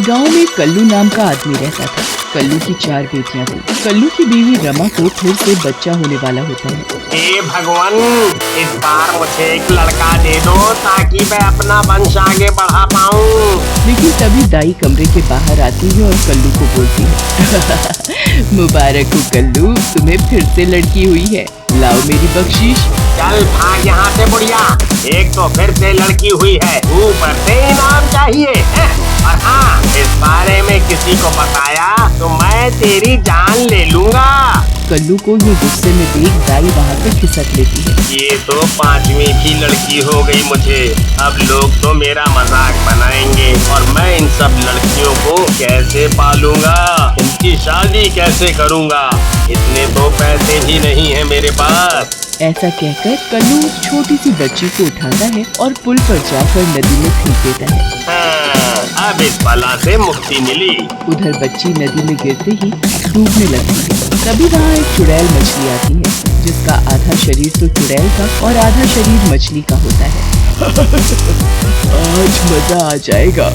गांव में कल्लू नाम का आदमी रहता था। कल्लू की 4 बेटियां थी। कल्लू की बीवी रमा को फिर से बच्चा होने वाला होता है। हे भगवान, इस बार मुझे एक लड़का दे दो ताकि मैं अपना वंश आगे बढ़ा पाऊं। लेकिन तभी दाई कमरे के बाहर आती है और कल्लू को बोलती है मुबारक हो कल्लू, तुम्हें फिर से लड़की हुई है, लाओ मेरी बख्शीश। चल भाग यहाँ से बुढ़िया, एक तो फिर से लड़की हुई है, ऊपर से इनाम चाहिए है? और हाँ, इस बारे में किसी को बताया तो मैं तेरी जान ले लूंगा। कल्लू को ये गुस्से में देख दाई वहाँ से खिसक लेती है। ये तो 5वीं भी लड़की हो गई मुझे, अब लोग तो मेरा मजाक बनाएंगे और मैं इन सब लड़कियों को कैसे पालूंगा, इनकी शादी कैसे करूंगा, इतने तो पैसे ही नहीं है मेरे पास। ऐसा कहकर कल्लू उस छोटी सी बच्ची को उठाता है और पुल पर जाकर नदी में फेंक देता है। हाँ, अब इस बला से मुक्ति मिली। उधर बच्ची नदी में गिरते ही डूबने लगती है। तभी वहाँ एक चुड़ैल मछली आती है, जिसका आधा शरीर तो चुड़ैल का और आधा शरीर मछली का होता है। आज मजा आ जाएगा,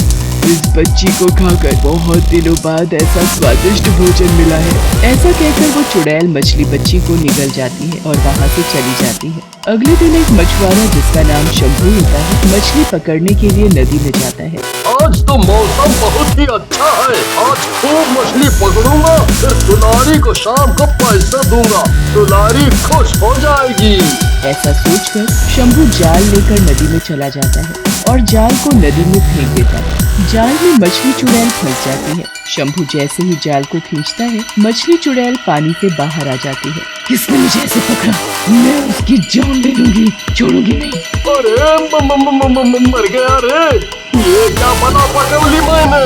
इस बच्ची को खाकर बहुत दिनों बाद ऐसा स्वादिष्ट भोजन मिला है। ऐसा कहकर वो चुड़ैल मछली बच्ची को निगल जाती है और वहाँ से चली जाती है। अगले दिन एक मछुआरा जिसका नाम शंभू होता है मछली पकड़ने के लिए नदी में जाता है। आज तो मौसम बहुत ही अच्छा है, आज खूब मछली पकड़ूंगा, फिर दुलारी को शाम को पैसा दूंगा, दुलारी खुश हो जाएगी। ऐसा सोचकर शंभू जाल लेकर नदी में चला जाता है और जाल को नदी में फेंक देता है। जाल में मछली चुड़ैल फंस जाती है। शंभू जैसे ही जाल को खींचता है, मछली चुड़ैल पानी से बाहर आ जाती है। किसने मुझे ऐसे पकड़ा, मैं उसकी जान ले लूंगी, छोड़ूंगी नहीं। अरे मर गया रे, ये क्या बना पकड़ ली मैंने,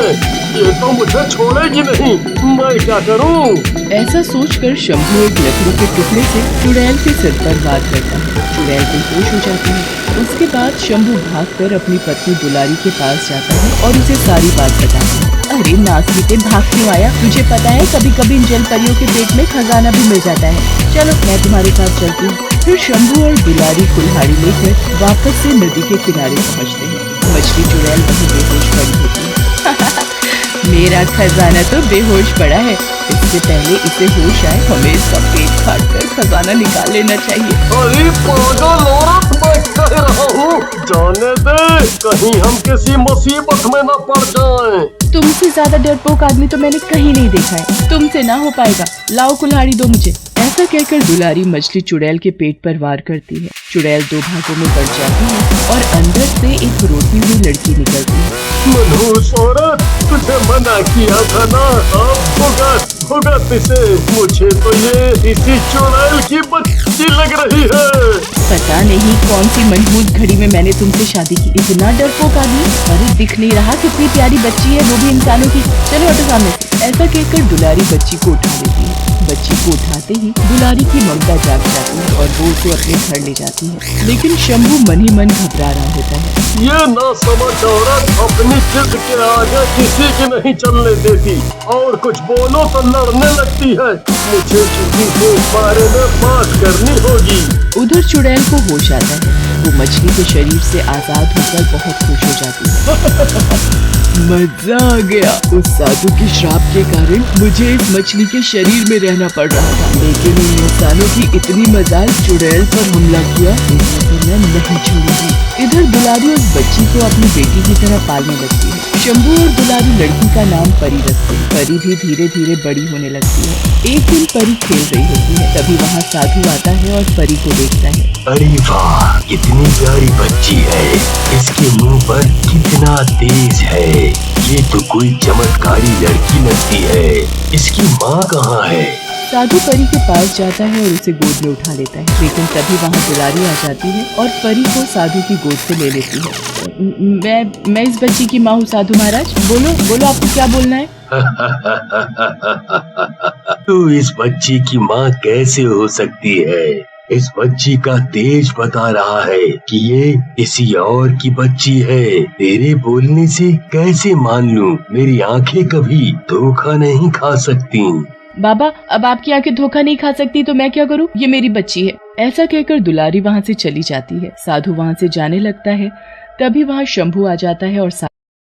ये तो मुझे छोड़ेगी नहीं, मैं क्या करूं? ऐसा सोचकर शंभू एक लकड़ी के टुकड़े से चुड़ैल के सिर पर वार करता है। चुड़ैल बेहोश हो जाती है। उसके बाद शंभू भागकर अपनी पत्नी दुलारी के पास जाता है और उसे सारी बात बताता है। अरे नासनीते, भाग क्यों आया? तुझे पता है कभी कभी इन जल परियों के पेट में खजाना भी मिल जाता है। चलो मैं तुम्हारे साथ चलती हूँ। फिर शंभू और दुलारी कुल्हाड़ी लेकर वापस से नदी के किनारे पहुँचते हैं। मछली चुड़ैल वहीं बेहोश पड़ी होती है। मेरा खजाना तो बेहोश पड़ा है, इससे पहले इसे होश आए हमें इसका पेट फाड़कर खजाना निकाल लेना चाहिए। अरे पागल औरत, मैं कह रहा हूँ जाने दे, कहीं हम किसी मुसीबत में न पड़ जाएं। तुमसे ज्यादा डरपोक आदमी तो मैंने कहीं नहीं देखा है, तुमसे ना हो पाएगा, लाओ कुल्हाड़ी दो मुझे। ऐसा कहकर दुलारी मछली चुड़ैल के पेट पर वार करती है। चुड़ैल 2 भागों में बढ़ जाती है और अंदर से एक रोती हुई लड़की निकलती है। मनहूस औरत, तुझे मना किया था ना, अब भुगत इसे, मुझे तो ये इसी चुड़ैल की बच्ची लग रही है। पता नहीं कौन सी मनहूस घड़ी में मैंने तुमसे शादी की, इतना डरपोक आदमी। अरे दिख नहीं रहा कितनी प्यारी बच्ची है, वो भी इंसानों की, चलो हटो सामने से। ऐसा कहकर दुलारी बच्ची को उठा लेती है। बच्ची को उठाते ही दुलारी की ममता जाग जाती है और वो उसे अपने घर ले जाती है। लेकिन शंभू मन ही मन घबरा रहा होता है। ये ना समझ औरत अपनी जिद के आगे किसी की नहीं चलने देती और कुछ बोलो तो लड़ने लगती है। मुझे किसी से इस बारे में बात करनी होगी। उधर चुड़ैल को होश आता है। वो मछली के शरीर से आजाद होकर बहुत खुश हो जाती है। मजा आ गया, उस साधु के श्राप के कारण मुझे इस मछली के शरीर में रहना पड़ रहा था, लेकिन इन इंसानों की इतनी मजाल चुड़ैल पर हमला किया, इन्हें तो मैं नहीं छोड़ूंगी। इधर दुलारी उस बच्ची को अपनी बेटी की तरह पालने लगती है। शंभू और दुलारी लड़की का नाम परी रखते हैं। परी भी धीरे धीरे बड़ी होने लगती है। एक दिन परी खेल रही होती है, तभी वहाँ साधु आता है और परी को देखता है। अरे वाह, कितनी प्यारी बच्ची है, इसके मुंह पर कितना तेज है, ये तो कोई चमत्कारी लड़की लगती है, इसकी माँ कहाँ है? साधु परी के पास जाता है और उसे गोद में उठा लेता है, लेकिन तभी वहाँ दुलारी आ जाती है और परी को साधु की गोद से ले लेती है। मैं इस बच्ची की माँ हूँ साधु महाराज, बोलो आपको क्या बोलना है? तू इस बच्ची की माँ कैसे हो सकती है? इस बच्ची का तेज बता रहा है कि ये किसी और की बच्ची है। तेरे बोलने से कैसे मान लूं? मेरी आंखें कभी धोखा नहीं खा सकती। बाबा, अब आपकी आंखें धोखा नहीं खा सकती तो मैं क्या करूं? ये मेरी बच्ची है। ऐसा कहकर दुलारी वहाँ से चली जाती है। साधु वहाँ से जाने लगता है, तभी वहाँ शंभू आ जाता है और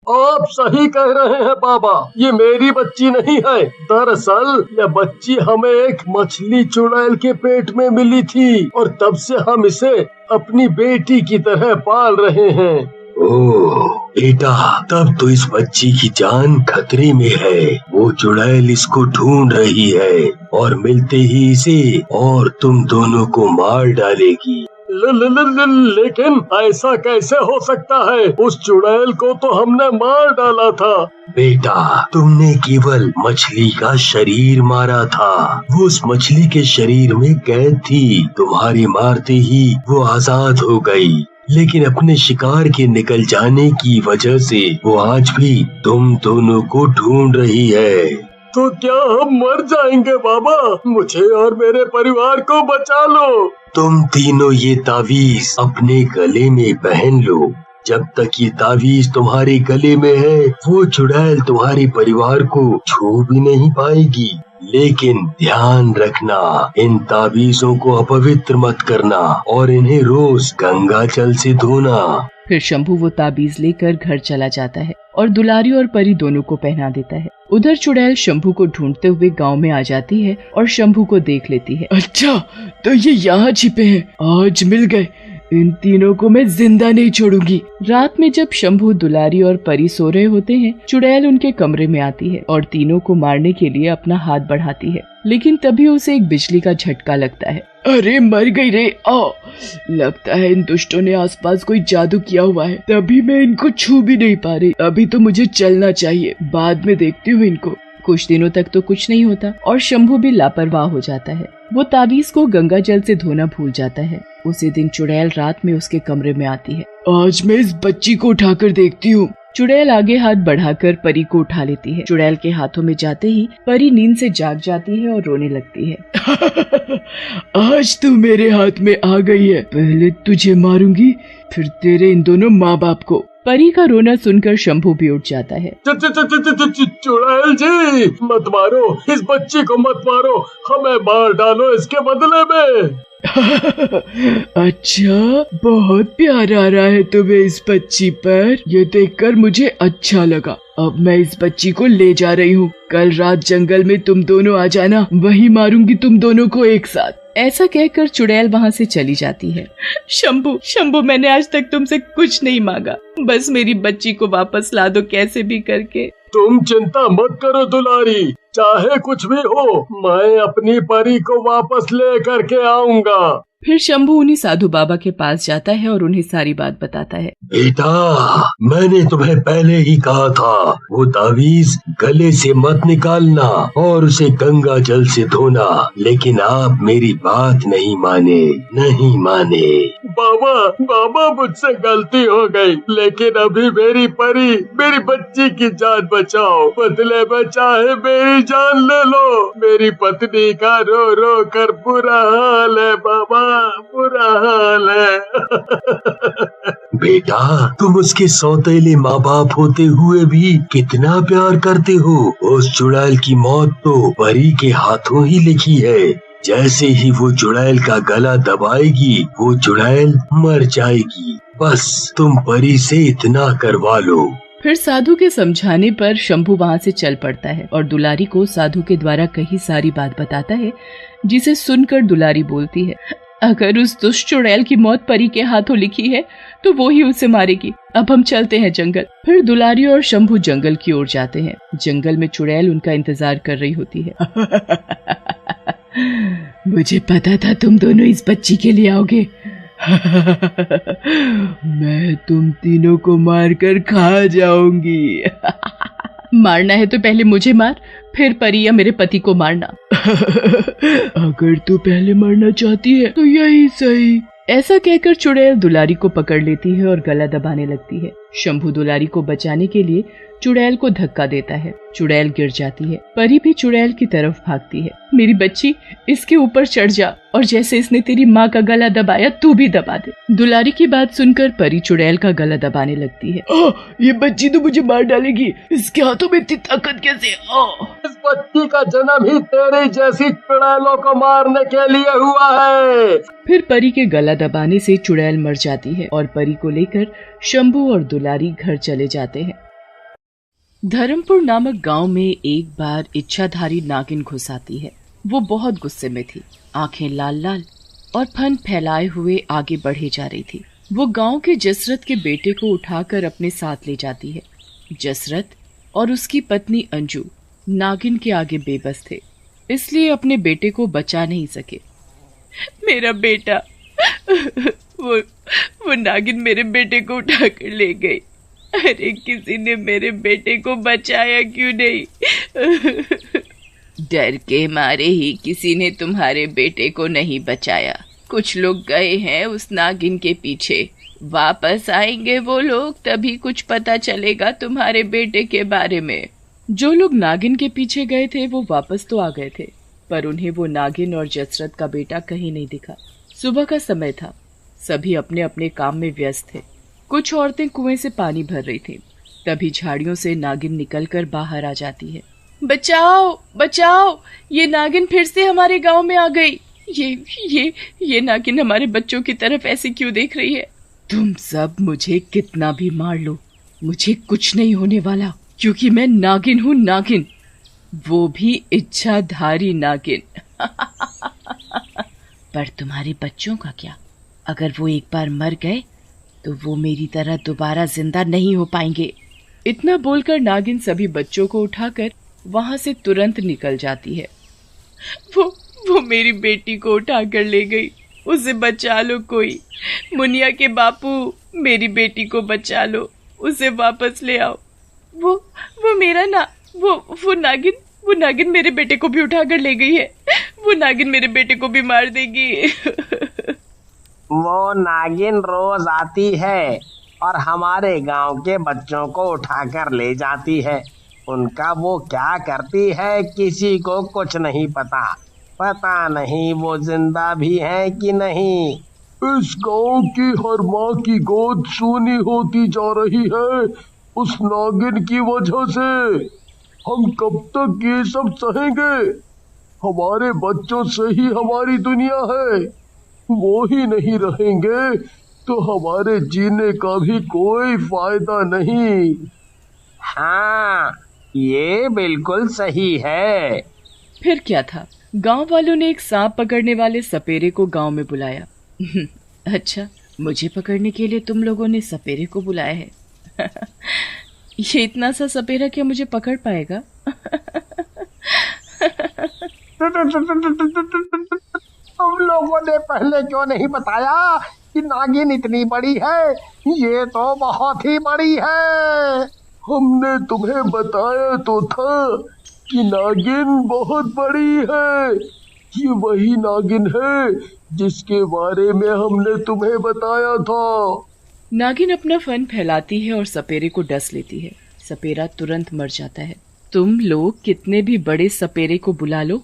आप सही कह रहे हैं बाबा, ये मेरी बच्ची नहीं है। दरअसल यह बच्ची हमें एक मछली चुड़ैल के पेट में मिली थी और तब से हम इसे अपनी बेटी की तरह पाल रहे हैं। ओह बेटा, तब तो इस बच्ची की जान खतरे में है। वो चुड़ैल इसको ढूंढ रही है और मिलते ही इसे और तुम दोनों को मार डालेगी। लेकिन ऐसा कैसे हो सकता है? उस चुड़ैल को तो हमने मार डाला था। बेटा, तुमने केवल मछली का शरीर मारा था। वो उस मछली के शरीर में कैद थी। तुम्हारी मारते ही वो आजाद हो गई, लेकिन अपने शिकार के निकल जाने की वजह से वो आज भी तुम दोनों को ढूंढ रही है। तो क्या हम मर जाएंगे बाबा? मुझे और मेरे परिवार को बचा लो। तुम तीनों ये तावीज अपने गले में पहन लो। जब तक ये तावीज तुम्हारे गले में है, वो चुड़ैल तुम्हारे परिवार को छू भी नहीं पाएगी। लेकिन ध्यान रखना, इन तावीजों को अपवित्र मत करना और इन्हें रोज गंगा जल से धोना। फिर शंभू वो ताबीज लेकर घर चला जाता है और दुलारी और परी दोनों को पहना देता है। उधर चुड़ैल शंभू को ढूंढते हुए गांव में आ जाती है और शंभू को देख लेती है। अच्छा, तो ये यहाँ छिपे हैं, आज मिल गए। इन तीनों को मैं जिंदा नहीं छोड़ूंगी। रात में जब शंभू, दुलारी और परी सो रहे होते हैं, चुड़ैल उनके कमरे में आती है और तीनों को मारने के लिए अपना हाथ बढ़ाती है, लेकिन तभी उसे एक बिजली का झटका लगता है। अरे मर गई रे! लगता है इन दुष्टों ने आसपास कोई जादू किया हुआ है, तभी मैं इनको छू भी नहीं पा रही। अभी तो मुझे चलना चाहिए, बाद में देखती हूँ इनको। कुछ दिनों तक तो कुछ नहीं होता और शंभू भी लापरवाह हो जाता है। वो ताबीज को गंगा जल से धोना भूल जाता है। उसी दिन चुड़ैल रात में उसके कमरे में आती है। आज मैं इस बच्ची को उठाकर देखती हूँ। चुड़ैल आगे हाथ बढ़ाकर परी को उठा लेती है। चुड़ैल के हाथों में जाते ही परी नींद से जाग जाती है और रोने लगती है। आज तू मेरे हाथ में आ गई है, पहले तुझे मारूंगी, फिर तेरे इन दोनों माँ बाप को। परी का रोना सुनकर शंभू भी उठ जाता है। चुड़ैल जी, मत मारो, इस बच्ची को मत मारो, हमें मार डालो इसके बदले में। अच्छा, बहुत प्यार आ रहा है तुम्हें इस बच्ची पर, ये देखकर मुझे अच्छा लगा। अब मैं इस बच्ची को ले जा रही हूँ। कल रात जंगल में तुम दोनों आ जाना, वहीं मारूंगी तुम दोनों को एक साथ। ऐसा कहकर चुड़ैल वहाँ से चली जाती है। शंभू, मैंने आज तक तुमसे कुछ नहीं मांगा, बस मेरी बच्ची को वापस ला दो कैसे भी करके। तुम चिंता मत करो दुलारी, चाहे कुछ भी हो, मैं अपनी परी को वापस ले करके आऊंगा। फिर शंभू उन्हीं साधु बाबा के पास जाता है और उन्हें सारी बात बताता है। बेटा, मैंने तुम्हें पहले ही कहा था, वो तावीज गले से मत निकालना और उसे गंगा जल से धोना, लेकिन आप मेरी बात नहीं माने। बाबा मुझसे गलती हो गई, लेकिन अभी मेरी परी, मेरी बच्ची की जान बचाओ, बदले में चाहे मेरी जान ले लो। मेरी पत्नी का रो रो कर बुरा हाल है बाबा, बुरा हाल है। बेटा, तुम उसके सौतेले माँ बाप होते हुए भी कितना प्यार करते हो। उस चुड़ैल की मौत तो परी के हाथों ही लिखी है। जैसे ही वो चुड़ैल का गला दबाएगी, वो चुड़ैल मर जाएगी। बस तुम परी से इतना करवा लो। फिर साधु के समझाने पर शंभू वहाँ से चल पड़ता है और दुलारी को साधु के द्वारा कही सारी बात बताता है, जिसे सुनकर दुलारी बोलती है, अगर उस दुष्ट चुड़ैल की मौत परी के हाथों लिखी है तो वो ही उसे मारेगी। अब हम चलते हैं जंगल। फिर दुलारी और शंभू जंगल की ओर जाते हैं। जंगल में चुड़ैल उनका इंतजार कर रही होती है। मुझे पता था तुम दोनों इस बच्ची के लिए आओगे। मैं तुम तीनों को मारकर खा जाऊंगी। मारना है तो पहले मुझे मार, फिर परी या मेरे पति को मारना। अगर तू पहले मरना चाहती है तो यही सही। ऐसा कहकर चुड़ैल दुलारी को पकड़ लेती है और गला दबाने लगती है। शंभू दुलारी को बचाने के लिए चुड़ैल को धक्का देता है। चुड़ैल गिर जाती है। परी भी चुड़ैल की तरफ भागती है। मेरी बच्ची, इसके ऊपर चढ़ जा और जैसे इसने तेरी माँ का गला दबाया तू भी दबा दे। दुलारी की बात सुनकर परी चुड़ैल का गला दबाने लगती है। ये बच्ची तो मुझे मार डालेगी, इसके हाथों में इतनी ताकत कैसे? इस बच्ची का जन्म ही तेरे जैसी चुड़ैलों को मारने के लिए हुआ है। फिर परी के गला दबाने से चुड़ैल मर जाती है और परी को लेकर शंभू और दुलारी घर चले जाते हैं। धर्मपुर नामक गांव में एक बार इच्छाधारी नागिन घुस आती है। वो बहुत गुस्से में थी, आंखें लाल लाल और फन फैलाए हुए आगे बढ़े जा रही थी। वो गांव के जसरत के बेटे को उठाकर अपने साथ ले जाती है। जसरत और उसकी पत्नी अंजू नागिन के आगे बेबस थे, इसलिए अपने बेटे को बचा नहीं सके। मेरा बेटा वो नागिन मेरे बेटे को उठाकर ले गई। अरे किसी ने मेरे बेटे को बचाया क्यों नहीं? डर के मारे ही किसी ने तुम्हारे बेटे को नहीं बचाया। कुछ लोग गए हैं उस नागिन के पीछे, वापस आएंगे वो लोग, तभी कुछ पता चलेगा तुम्हारे बेटे के बारे में। जो लोग नागिन के पीछे गए थे वो वापस तो आ गए थे, पर उन्हें वो नागिन और जसरत का बेटा कहीं नहीं दिखा। सुबह का समय था, सभी अपने अपने काम में व्यस्त थे। कुछ औरतें कुएं से पानी भर रही थी। तभी झाड़ियों से नागिन निकलकर बाहर आ जाती है। बचाओ बचाओ, ये नागिन फिर से हमारे गांव में आ गई। ये नागिन हमारे बच्चों की तरफ ऐसे क्यों देख रही है? तुम सब मुझे कितना भी मार लो, मुझे कुछ नहीं होने वाला, क्योंकि मैं नागिन हूँ, नागिन, वो भी इच्छाधारी नागिन। पर तुम्हारे बच्चों का क्या? अगर वो एक बार मर गए तो वो मेरी तरह दोबारा जिंदा नहीं हो पाएंगे। इतना बोलकर नागिन सभी बच्चों को उठाकर वहां से तुरंत निकल जाती है। वो मेरी बेटी को उठाकर ले गई, उसे बचा लो कोई। मुनिया के बापू, मेरी बेटी को बचा लो, उसे वापस ले आओ। वो मेरा ना वो नागिन मेरे बेटे को भी उठाकर ले गई है। वो नागिन मेरे बेटे को भी मार देगी। वो नागिन रोज आती है और हमारे गांव के बच्चों को उठाकर ले जाती है। उनका वो क्या करती है किसी को कुछ नहीं पता। पता नहीं वो जिंदा भी है कि नहीं। इस गांव की हर माँ की गोद सूनी होती जा रही है उस नागिन की वजह से। हम कब तक ये सब सहेंगे? हमारे बच्चों से ही हमारी दुनिया है, वो ही नहीं रहेंगे तो हमारे जीने का भी कोई फायदा नहीं। हाँ, ये बिल्कुल सही है। फिर क्या था, गांव वालों ने एक सांप पकड़ने वाले सपेरे को गांव में बुलाया। अच्छा, मुझे पकड़ने के लिए तुम लोगों ने सपेरे को बुलाया है? ये इतना सा सपेरा क्या मुझे पकड़ पाएगा? तुम लोगों ने पहले क्यों नहीं बताया कि नागिन इतनी बड़ी है? ये तो बहुत ही बड़ी है। हमने तुम्हें बताया तो था कि नागिन बहुत बड़ी है। ये वही नागिन है जिसके बारे में हमने तुम्हें बताया था। नागिन अपना फन फैलाती है और सपेरे को डस लेती है। सपेरा तुरंत मर जाता है। तुम लोग कितने भी बड़े सपेरे को बुला लो,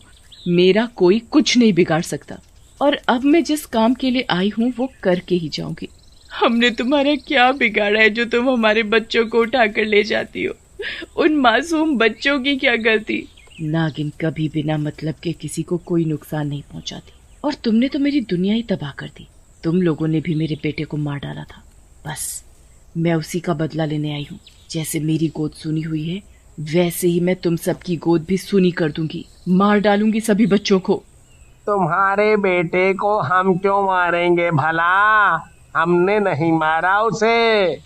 मेरा कोई कुछ नहीं बिगाड़ सकता। और अब मैं जिस काम के लिए आई हूँ वो करके ही जाऊंगी। हमने तुम्हारा क्या बिगाड़ा है जो तुम हमारे बच्चों को उठाकर ले जाती हो? उन मासूम बच्चों की क्या गलती? नागिन कभी बिना मतलब के किसी को कोई नुकसान नहीं पहुंचाती, और तुमने तो मेरी दुनिया ही तबाह कर दी। तुम लोगों ने भी मेरे बेटे को मार डाला था, बस मैं उसी का बदला लेने आई हूँ। जैसे मेरी गोद सुनी हुई है वैसे ही मैं तुम सबकी गोद भी सुनी कर दूंगी, मार डालूंगी सभी बच्चों को। तुम्हारे बेटे को हम क्यों मारेंगे भला? हमने नहीं मारा उसे।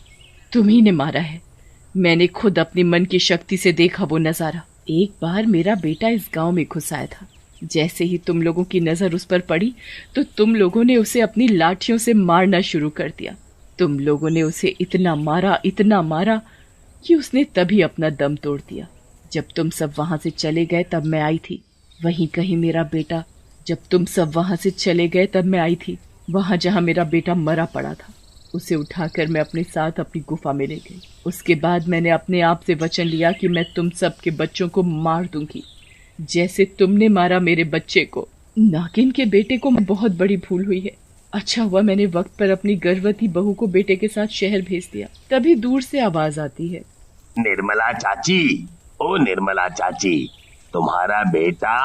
तुम्ही ने मारा है। मैंने खुद अपनी मन की शक्ति से देखा वो नजारा। एक बार मेरा बेटा इस गांव में घुस आया था। जैसे ही तुम लोगों की नजर उस पर पड़ी तो तुम लोगों ने उसे अपनी लाठियों से मारना शुरू कर दिया। तुम लोगों ने उसे इतना मारा कि उसने तभी अपना दम तोड़ दिया। जब तुम सब वहां से चले गए तब मैं आई थी। वहीं कहीं मेरा बेटा, जब तुम सब वहां से चले गए तब मैं आई थी, वहां जहां मेरा बेटा मरा पड़ा था। उसे उठाकर मैं अपने साथ अपनी गुफा में ले गई। उसके बाद मैंने अपने आप से वचन लिया कि मैं तुम सब के बच्चों को मार दूंगी, जैसे तुमने मारा मेरे बच्चे को। नागिन के बेटे को बहुत बड़ी भूल हुई है। अच्छा हुआ मैंने वक्त पर अपनी गर्भवती बहू को बेटे के साथ शहर भेज दिया। तभी दूर से आवाज आती है, निर्मला चाची, ओ निर्मला चाची, तुम्हारा बेटा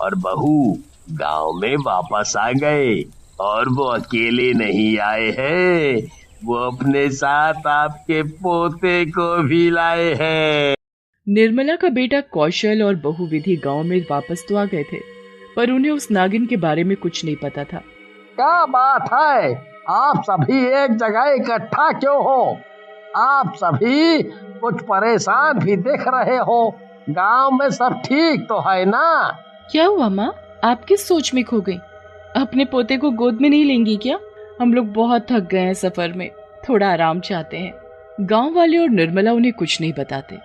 और बहू गांव में वापस आ गए, और वो अकेले नहीं आए हैं, वो अपने साथ आपके पोते को भी लाए हैं। निर्मला का बेटा कौशल और बहू विधि गांव में वापस तो आ गए थे, पर उन्हें उस नागिन के बारे में कुछ नहीं पता था। क्या बात है, आप सभी एक जगह इकट्ठा क्यों हो? आप सभी कुछ परेशान भी दिख रहे हो। गांव में सब ठीक तो है ना? क्या हुआ माँ, आप किस सोच में खो गई? अपने पोते को गोद में नहीं लेंगी क्या? हम लोग बहुत थक गए हैं सफर में, थोड़ा आराम चाहते हैं। गांव वाले और निर्मला उन्हें कुछ नहीं बताते।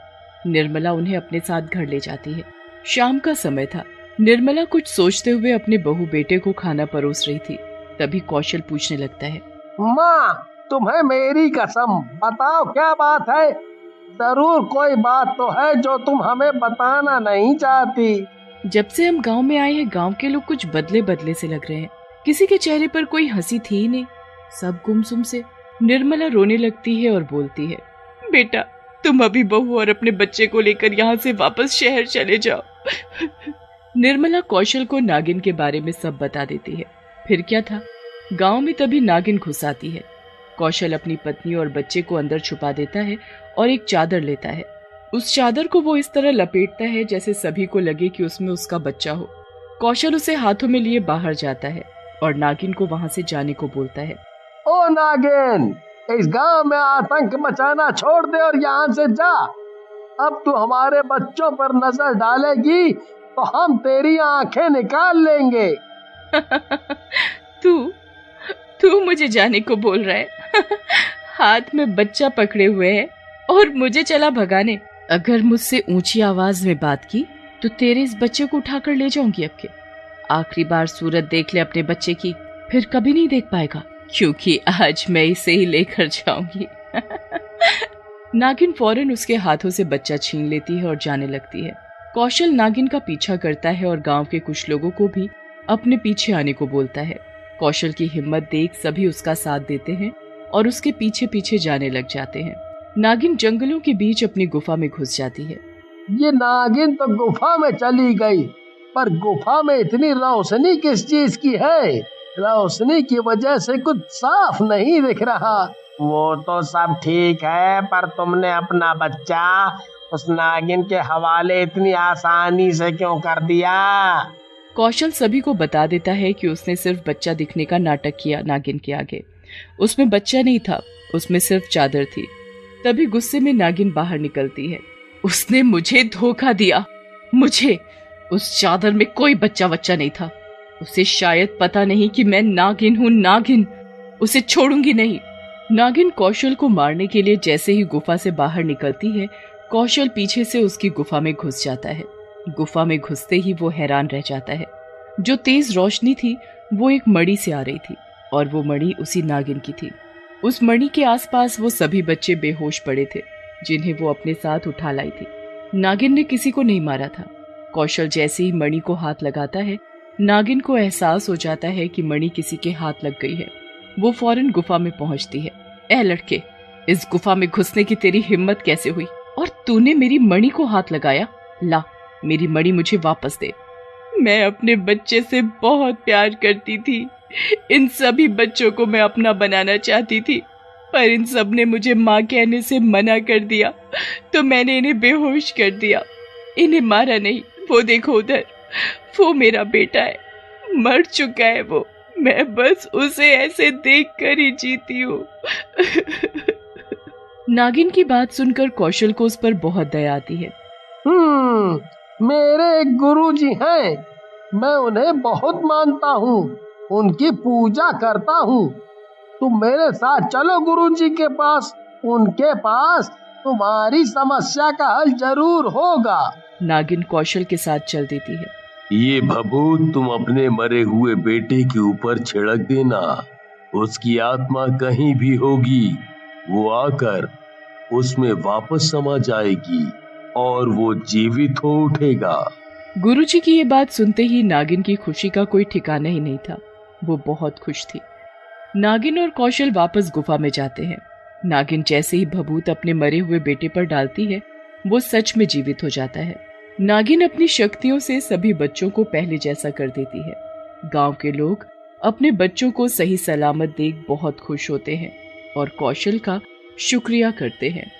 निर्मला उन्हें अपने साथ घर ले जाती है। शाम का समय था। निर्मला कुछ सोचते हुए अपने बहू बेटे को खाना परोस रही थी। तभी कौशल पूछने लगता है, माँ, तुम्हें मेरी कसम, बताओ क्या बात है? जरूर कोई बात तो है जो तुम हमें बताना नहीं चाहती। जब से हम गांव में आए हैं, गांव के लोग कुछ बदले बदले से लग रहे हैं। किसी के चेहरे पर कोई हंसी थी ही नहीं, सब गुमसुम से। निर्मला रोने लगती है और बोलती है, बेटा, तुम अभी बहू और अपने बच्चे को लेकर यहाँ से वापस शहर चले जाओ। निर्मला कौशल को नागिन के बारे में सब बता देती है। फिर क्या था, गांव में तभी नागिन घुस आती है। कौशल अपनी पत्नी और बच्चे को अंदर छुपा देता है और एक चादर लेता है। उस चादर को वो इस तरह लपेटता है जैसे सभी को लगे कि उसमें उसका बच्चा हो। कौशल उसे हाथों में लिए बाहर जाता है और नागिन को वहां से जाने को बोलता है। ओ नागिन, इस गांव में आतंक मचाना छोड़ दे और यहाँ से जा। अब तू हमारे बच्चों पर नजर डालेगी तो हम तेरी आंखें निकाल लेंगे। तू मुझे जाने को बोल रहा है? हाथ में बच्चा पकड़े हुए है और मुझे चला भगाने। अगर मुझसे ऊंची आवाज में बात की तो तेरे इस बच्चे को उठाकर ले जाऊंगी। अब के आखिरी बार सूरत देख ले अपने बच्चे की, फिर कभी नहीं देख पाएगा, क्योंकि आज मैं इसे ही लेकर जाऊंगी। नागिन फौरन उसके हाथों से बच्चा छीन लेती है और जाने लगती है। कौशल नागिन का पीछा करता है और गांव के कुछ लोगों को भी अपने पीछे आने को बोलता है। कौशल की हिम्मत देख सभी उसका साथ देते हैं और उसके पीछे पीछे जाने लग जाते हैं। नागिन जंगलों के बीच अपनी गुफा में घुस जाती है। ये नागिन तो गुफा में चली गई, पर गुफा में इतनी रोशनी किस चीज की है? रोशनी की वजह से कुछ साफ नहीं दिख रहा। वो तो सब ठीक है, पर तुमने अपना बच्चा उस नागिन के हवाले इतनी आसानी से क्यों कर दिया? कौशल सभी को बता देता है कि उसने सिर्फ बच्चा दिखने का नाटक किया नागिन के आगे। उसमें बच्चा नहीं था, उसमें सिर्फ चादर थी। तभी गुस्से में नागिन बाहर निकलती है। उसने मुझे धोखा दिया। मुझे उस चादर में कोई बच्चा नहीं था। उसे शायद पता नहीं कि मैं नागिन हूँ। नागिन, उसे छोड़ूंगी नहीं। नागिन कौशल को मारने के लिए जैसे ही गुफा से बाहर निकलती है, कौशल पीछे से उसकी गुफा में घुस जाता है। गुफा में घुसते ही वो हैरान रह जाता है। जो तेज रोशनी थी वो एक मणि से आ रही थी और वो मणि उसी नागिन की थी। उस मणि के आसपास वो सभी बच्चे बेहोश पड़े थे जिन्हें वो अपने साथ उठा लाई थी। नागिन ने किसी को नहीं मारा था। कौशल जैसे ही मणि को हाथ लगाता है, नागिन को एहसास हो जाता है कि मणि किसी के हाथ लग गई है। वो फौरन गुफा में पहुंचती है। ए लड़के, इस गुफा में घुसने की तेरी हिम्मत कैसे हुई? और तूने मेरी मणि को हाथ लगाया? ला, मेरी मणि मुझे वापस दे। मैं अपने बच्चे से बहुत प्यार करती थी। इन सभी बच्चों को मैं अपना बनाना चाहती थी, पर इन सब ने मुझे माँ कहने से मना कर दिया, तो मैंने इन्हें बेहोश कर दिया। इन्हें मारा नहीं। वो देखो उधर, वो मेरा बेटा है, मर चुका है वो। मैं बस उसे ऐसे देखकर ही जीती हूँ। नागिन की बात सुनकर कौशल को उस पर बहुत दया आती है। मेरे एक गुरुजी हैं, मैं उन्हें बहुत मानता हूँ, उनकी पूजा करता हूँ। तुम मेरे साथ चलो गुरुजी के पास, उनके पास तुम्हारी समस्या का हल जरूर होगा। नागिन कौशल के साथ चल देती है। ये भभूत तुम अपने मरे हुए बेटे के ऊपर छिड़क देना। उसकी आत्मा कहीं भी होगी, वो आकर उसमें वापस समा जाएगी और वो जीवित हो उठेगा। गुरुजी की ये बात सुनते ही नागिन की खुशी का कोई ठिकाना ही नहीं था। वो बहुत खुश थी। नागिन और कौशल वापस गुफा में जाते हैं। नागिन जैसे ही भभूत अपने मरे हुए बेटे पर डालती है, वो सच में जीवित हो जाता है। नागिन अपनी शक्तियों से सभी बच्चों को पहले जैसा कर देती है। गांव के लोग अपने बच्चों को सही सलामत देख बहुत खुश होते हैं और कौशल का शुक्रिया करते हैं।